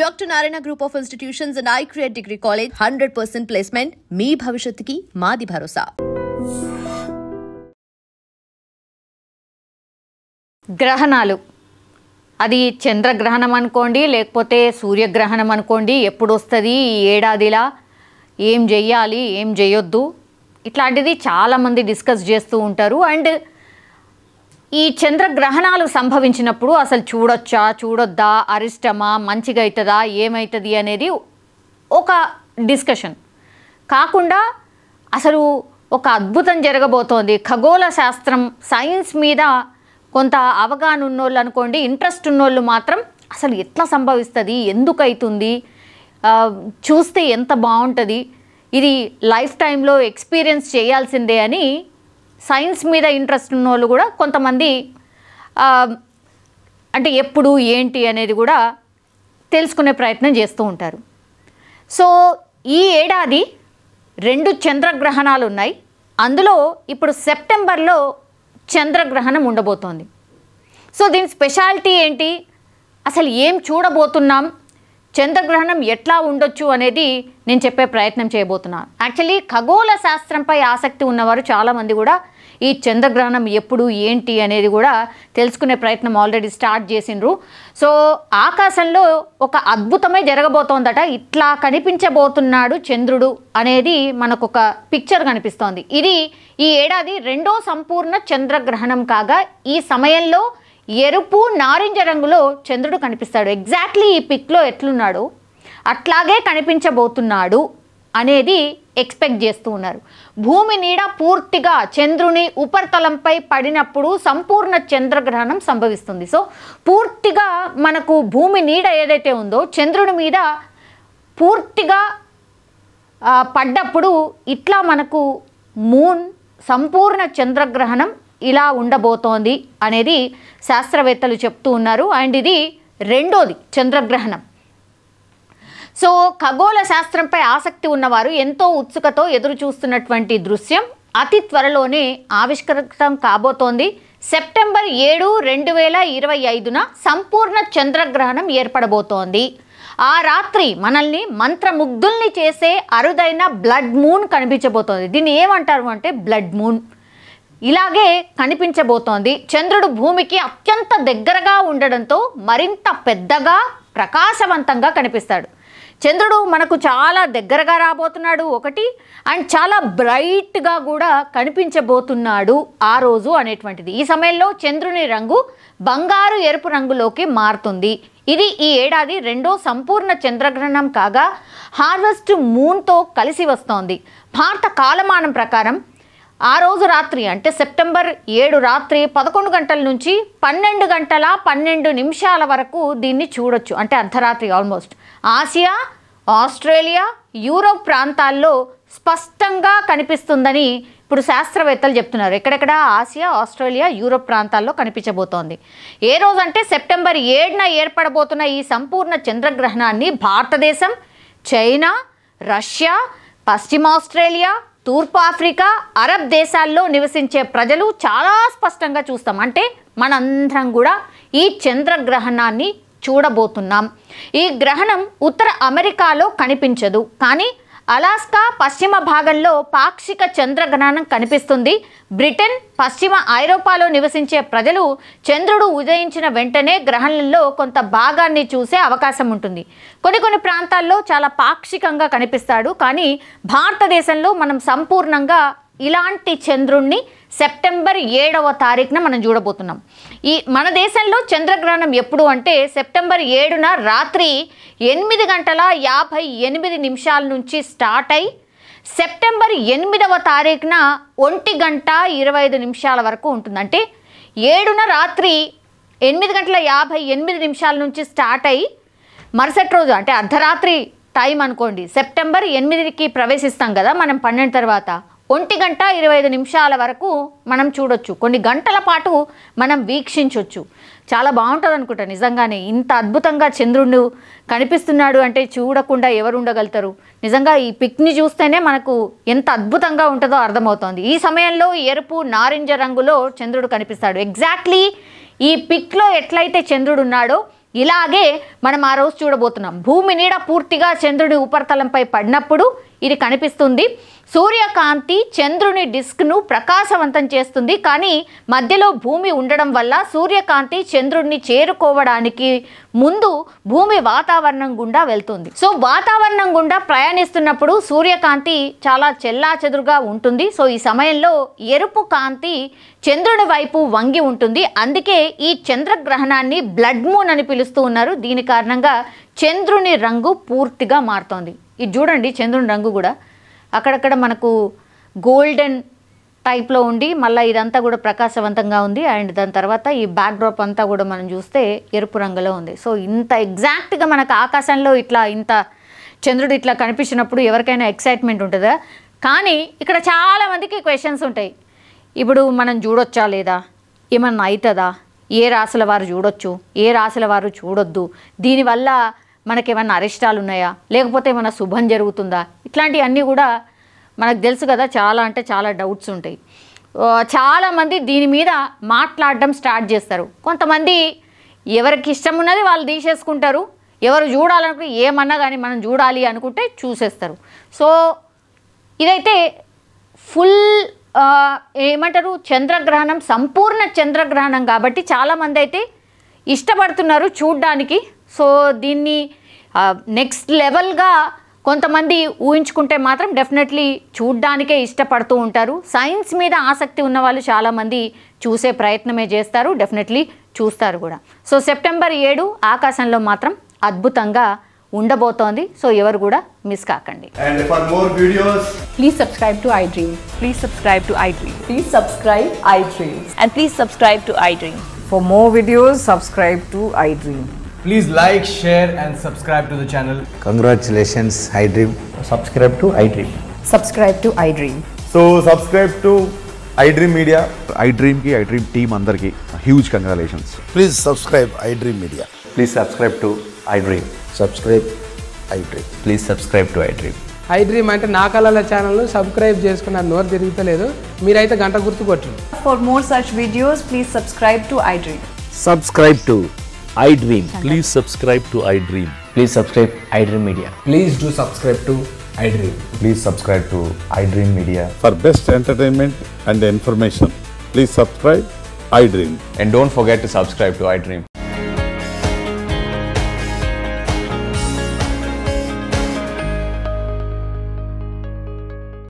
Dr. Narayana Group of Institutions and iCreate Degree College 100% placement మీ భవిష్యత్తుకి మాది భరోసా. గ్రహణాలు అది చంద్రగ్రహణం అనుకోండి లేకపోతే సూర్యగ్రహణం అనుకోండి ఎప్పుడు వస్తుంది ఈ ఏడాదిలా ఏం చెయ్యాలి ఏం చేయొద్దు ఇట్లాంటిది చాలామంది డిస్కస్ చేస్తూ ఉంటారు. అండ్ ఈ చంద్రగ్రహణాలు సంభవించినప్పుడు అసలు చూడొచ్చా చూడొద్దా అరిష్టమా మంచిగా అవుతుందా ఏమవుతుంది అనేది ఒక డిస్కషన్ కాకుండా అసలు ఒక అద్భుతం జరగబోతోంది. ఖగోళ శాస్త్రం సైన్స్ మీద కొంత అవగాహన ఉన్నోళ్ళు అనుకోండి ఇంట్రెస్ట్ ఉన్నోళ్ళు మాత్రం అసలు ఎట్లా సంభవిస్తుంది ఎందుకు అవుతుంది చూస్తే ఎంత బాగుంటుంది ఇది లైఫ్ టైంలో ఎక్స్పీరియన్స్ చేయాల్సిందే అని సైన్స్ మీద ఇంట్రెస్ట్ ఉన్నోళ్ళు కూడా కొంతమంది అంటే ఎప్పుడు ఏంటి అనేది కూడా తెలుసుకునే ప్రయత్నం చేస్తూ ఉంటారు. సో ఈ ఏడాది 2 చంద్రగ్రహణాలు ఉన్నాయి. అందులో ఇప్పుడు సెప్టెంబర్లో చంద్రగ్రహణం ఉండబోతోంది. సో దీని స్పెషాలిటీ ఏంటి అసలు ఏం చూడబోతున్నాం చంద్రగ్రహణం ఎట్లా ఉండొచ్చు అనేది నేను చెప్పే ప్రయత్నం చేయబోతున్నాను. యాక్చువల్లీ ఖగోళ శాస్త్రంపై ఆసక్తి ఉన్నవారు చాలామంది కూడా ఈ చంద్రగ్రహణం ఎప్పుడు ఏంటి అనేది కూడా తెలుసుకునే ప్రయత్నం ఆల్రెడీ స్టార్ట్ చేసిండ్రు. సో ఆకాశంలో ఒక అద్భుతమే జరగబోతోందట. ఇట్లా కనిపించబోతున్నాడు చంద్రుడు అనేది మనకు ఒక పిక్చర్ కనిపిస్తోంది. ఇది ఈ ఏడాది 2వ సంపూర్ణ చంద్రగ్రహణం కాగా ఈ సమయంలో ఎరుపు నారింజ రంగులో చంద్రుడు కనిపిస్తాడు. ఎగ్జాక్ట్లీ ఈ పిక్లో ఎట్లున్నాడు అట్లాగే కనిపించబోతున్నాడు అనేది ఎక్స్పెక్ట్ చేస్తూ ఉన్నారు. భూమి నీడ పూర్తిగా చంద్రుని ఉపరితలంపై పడినప్పుడు సంపూర్ణ చంద్రగ్రహణం సంభవిస్తుంది. సో పూర్తిగా మనకు భూమి నీడ ఏదైతే ఉందో చంద్రుని మీద పూర్తిగా పడ్డప్పుడు ఇట్లా మనకు మూన్ సంపూర్ణ చంద్రగ్రహణం ఇలా ఉండబోతోంది అనేది శాస్త్రవేత్తలు చెప్తూ ఉన్నారు. అండ్ ఇది 2వది చంద్రగ్రహణం. సో ఖగోళ శాస్త్రంపై ఆసక్తి ఉన్నవారు ఎంతో ఉత్సుకతో ఎదురు చూస్తున్నటువంటి దృశ్యం అతి త్వరలోనే ఆవిష్కృతం కాబోతోంది. సెప్టెంబర్ 7, 2025న సంపూర్ణ చంద్రగ్రహణం ఏర్పడబోతోంది. ఆ రాత్రి మనల్ని మంత్రముగ్ధుల్ని చేసే అరుదైన బ్లడ్ మూన్ కనిపించబోతోంది. దీన్ని ఏమంటారు అంటే బ్లడ్ మూన్. ఇలాగే కనిపించబోతోంది. చంద్రుడు భూమికి అత్యంత దగ్గరగా ఉండడంతో మరింత పెద్దగా ప్రకాశవంతంగా కనిపిస్తాడు. చంద్రుడు మనకు చాలా దగ్గరగా రాబోతున్నాడు ఒకటి అండ్ చాలా బ్రైట్గా కూడా కనిపించబోతున్నాడు ఆ రోజు అనేటువంటిది. ఈ సమయంలో చంద్రుని రంగు బంగారు ఎరుపు రంగులోకి మారుతుంది. ఇది ఈ ఏడాది 2వ సంపూర్ణ చంద్రగ్రహణం కాగా హార్వెస్ట్ మూన్తో కలిసి వస్తోంది. భారత కాలమానం ప్రకారం ఆ రోజు రాత్రి అంటే సెప్టెంబర్ 7 రాత్రి 11 గంటల నుంచి 12 గంటల 12 నిమిషాల వరకు దీన్ని చూడొచ్చు. అంటే అర్ధరాత్రి ఆల్మోస్ట్ ఆసియా, ఆస్ట్రేలియా, యూరోప్ ప్రాంతాల్లో స్పష్టంగా కనిపిస్తుందని ఇప్పుడు శాస్త్రవేత్తలు చెప్తున్నారు. ఎక్కడెక్కడ ఆసియా, ఆస్ట్రేలియా, యూరోప్ ప్రాంతాల్లో కనిపించబోతోంది. ఏ రోజంటే సెప్టెంబర్ 7న ఏర్పడబోతున్న ఈ సంపూర్ణ చంద్రగ్రహణాన్ని భారతదేశం, చైనా, రష్యా, పశ్చిమ ఆస్ట్రేలియా, తూర్పు ఆఫ్రికా, అరబ్ దేశాల్లో నివసించే ప్రజలు చాలా స్పష్టంగా చూస్తాం. అంటే మనందరం కూడా ఈ చంద్రగ్రహణాన్ని చూడబోతున్నాం. ఈ గ్రహణం ఉత్తర అమెరికాలో కనిపించదు కానీ అలాస్కా పశ్చిమ భాగంలో పాక్షిక చంద్రగ్రహణం కనిపిస్తుంది. బ్రిటన్, పశ్చిమ ఐరోపాలో నివసించే ప్రజలు చంద్రుడు ఉదయించిన వెంటనే గ్రహణంలో కొంత భాగాన్ని చూసే అవకాశం ఉంటుంది. కొన్ని ప్రాంతాల్లో చాలా పాక్షికంగా కనిపిస్తాడు కానీ భారతదేశంలో మనం సంపూర్ణంగా ఇలాంటి చంద్రుణ్ణి సెప్టెంబర్ 7వ తారీఖున మనం చూడబోతున్నాం. ఈ మన దేశంలో చంద్రగ్రహణం ఎప్పుడు అంటే సెప్టెంబర్ 7న రాత్రి 8 గంటల 58 నిమిషాల నుంచి స్టార్ట్ అయి సెప్టెంబర్ 8వ తారీఖున 1 గంట 25 నిమిషాల వరకు ఉంటుంది. అంటే 7న రాత్రి 8 గంటల 58 నిమిషాల నుంచి స్టార్ట్ అయ్యి మరుసటి రోజు అంటే అర్ధరాత్రి టైం అనుకోండి సెప్టెంబర్ 8కి ప్రవేశిస్తాం కదా మనం 12 తర్వాత 1 గంట 25 నిమిషాల వరకు మనం చూడొచ్చు. కొన్ని గంటల పాటు మనం వీక్షించవచ్చు. చాలా బాగుంటుంది అనుకుంటా నిజంగానే. ఇంత అద్భుతంగా చంద్రుడు కనిపిస్తున్నాడు అంటే చూడకుండా ఎవరు ఉండగలుగుతారు? నిజంగా ఈ పిక్ని చూస్తేనే మనకు ఎంత అద్భుతంగా ఉంటుందో అర్థమవుతోంది. ఈ సమయంలో ఎరుపు నారింజ రంగులో చంద్రుడు కనిపిస్తాడు. ఎగ్జాక్ట్లీ ఈ పిక్లో ఎట్లయితే చంద్రుడు ఉన్నాడో ఇలాగే మనం ఆ రోజు చూడబోతున్నాం. భూమి నీడ పూర్తిగా చంద్రుడి ఉపరితలంపై పడినప్పుడు ఇది కనిపిస్తుంది. సూర్యకాంతి చంద్రుని డిస్క్ను ప్రకాశవంతం చేస్తుంది. కానీ మధ్యలో భూమి ఉండడం వల్ల సూర్యకాంతి చంద్రుడిని చేరుకోవడానికి ముందు భూమి వాతావరణం గుండా వెళ్తుంది. సో వాతావరణం గుండా ప్రయాణిస్తున్నప్పుడు సూర్యకాంతి చాలా చెల్లాచెదురుగా ఉంటుంది. సో ఈ సమయంలో ఎరుపు కాంతి చంద్రుని వైపు వంగి ఉంటుంది. అందుకే ఈ చంద్రగ్రహణాన్ని బ్లడ్ మూన్ అని పిలుస్తూ ఉన్నారు. దీని కారణంగా చంద్రుని రంగు పూర్తిగా మారుతోంది. ఇది చూడండి, చంద్రుని రంగు కూడా అక్కడక్కడ మనకు గోల్డెన్ టైప్లో ఉండి మళ్ళీ ఇదంతా కూడా ప్రకాశవంతంగా ఉంది. అండ్ దాని తర్వాత ఈ బ్యాక్డ్రాప్ అంతా కూడా మనం చూస్తే ఎరుపు రంగులో ఉంది. సో ఇంత ఎగ్జాక్ట్గా మనకు ఆకాశంలో ఇంత చంద్రుడు ఇట్లా కనిపించినప్పుడు ఎవరికైనా ఎక్సైట్మెంట్ ఉంటుందా? కానీ ఇక్కడ చాలామందికి క్వశ్చన్స్ ఉంటాయి. ఇప్పుడు మనం చూడొచ్చా లేదా, ఏమన్నా అవుతుందా, ఏ రాశుల వారు చూడొచ్చు, ఏ రాశుల వారు చూడొద్దు, దీనివల్ల మనకేమన్నా అరిష్టాలు ఉన్నాయా, లేకపోతే ఏమైనా శుభం జరుగుతుందా, ఇట్లాంటివన్నీ కూడా మనకు తెలుసు కదా. చాలా అంటే చాలా డౌట్స్ ఉంటాయి. చాలామంది దీని మీద మాట్లాడడం స్టార్ట్ చేస్తారు. కొంతమంది ఎవరికి ఇష్టం ఉన్నది వాళ్ళు తీసేసుకుంటారు. ఎవరు చూడాలనుకుంటే ఏమన్నా కానీ మనం చూడాలి అనుకుంటే చూసేస్తారు. సో ఇదైతే ఫుల్ ఏమంటారు చంద్రగ్రహణం, సంపూర్ణ చంద్రగ్రహణం కాబట్టి చాలామంది అయితే ఇష్టపడుతున్నారు చూడ్డానికి. సో దీన్ని నెక్స్ట్ లెవెల్గా కొంతమంది ఊహించుకుంటే మాత్రం డెఫినెట్లీ చూడ్డానికే ఇష్టపడుతూ ఉంటారు. సైన్స్ మీద ఆసక్తి ఉన్న వాళ్ళు చాలామంది చూసే ప్రయత్నమే చేస్తారు, డెఫినెట్లీ చూస్తారు కూడా. సో సెప్టెంబర్ 7 ఆకాశంలో మాత్రం అద్భుతంగా ఉండబోతోంది. సో ఎవరు కూడా మిస్ కాకండి. And for more videos, Please subscribe to iDream. Please subscribe to iDream. Please subscribe iDream. And please subscribe to iDream. For more videos, subscribe to iDream. please like, share and subscribe to the channel. Congratulations, iDream. Subscribe to iDream. Subscribe to iDream. So subscribe to iDream Media. iDream ki iDream team andarki huge congratulations. Please subscribe iDream Media. Please subscribe to iDream. Subscribe iDream. Please subscribe to iDream. iDream అంటే నా కళల channel subscribe చేసుకున్న నోరు తిరుగుతలేదు, మీరైతే గంట గుర్తు కొట్టండి. For more such videos, please subscribe to iDream. Subscribe to iDream. Please subscribe to iDream. Please subscribe iDream Media. Please do subscribe to iDream. Please subscribe to iDream Media. For best entertainment and information, please subscribe iDream. And don't forget to subscribe to iDream.